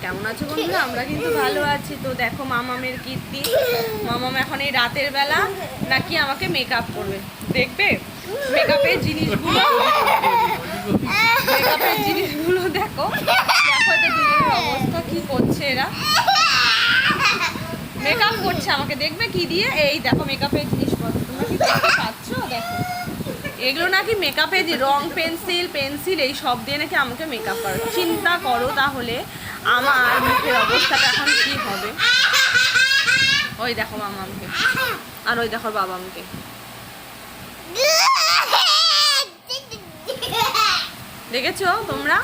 কেমন আছো বন্ধুরা? আমরা কিন্তু ভালো আছি। তো দেখো মামামের কীর্তি। মামাম এখন এই রাতের বেলা নাকি আমাকে মেকআপ করবে, দেখবে মেকআপের জিনিসগুলো। মেকআপের জিনিসগুলো দেখো দেখো এটা দুজনের অবস্থা কি করছে এরা। মেকআপ করছে আমাকে, দেখবে কি দিয়ে। এই দেখো মেকআপের জিনিসপত্র, তোমরা কি দেখতে পাচ্ছ? দেখো এগুলো নাকি মেকআপে যে রং পেন্সিল এই সব দিয়ে নাকি আমাকে মেকআপ করে। চিন্তা করো তাহলে আমার মুখের অবস্থাটা এখন কি হবে। ওই দেখো মামামকে আর ওই দেখো বাবামকে। দেখেছো তোমরা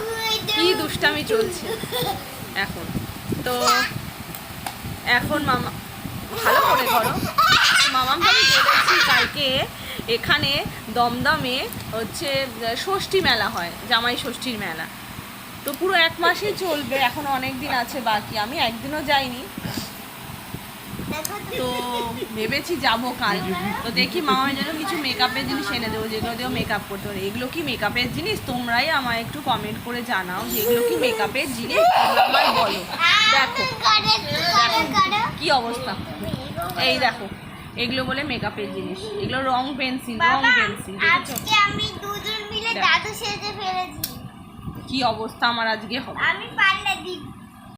কি দুষ্টামি চলছে এখন। তো এখন মামা ভালো করে করো। মামামকে আমি বলেছি কালকে এখানে দমদমে হচ্ছে ষষ্ঠী মেলা হয়, জামাই ষষ্ঠীর মেলা। তো পুরো 1 মাসই চলবে, এখনো অনেক দিন আছে বাকি। আমি একদিনও যাইনি, তো ভেবেছি যাবো কাল। তো দেখি মামার জন্য কিছু মেকআপের জিনিস এনে দেবো, যেগুলো দিয়েও মেকআপ করতে পারে। এগুলো কি মেকআপের জিনিস? তোমরাই আমায় একটু কমেন্ট করে জানাও যে এগুলো কি মেকআপের জিনিস, আমায় বলো। দেখো কি অবস্থা, এই দেখো এগুলো বলে মেকআপের জিনিস। এগুলো রং পেন্সিল আজকে আমি দুজন মিলে দাদু সেজে ফেলেছি। কি অবস্থা আমার আজকে হবে। আমি পারলে দিই।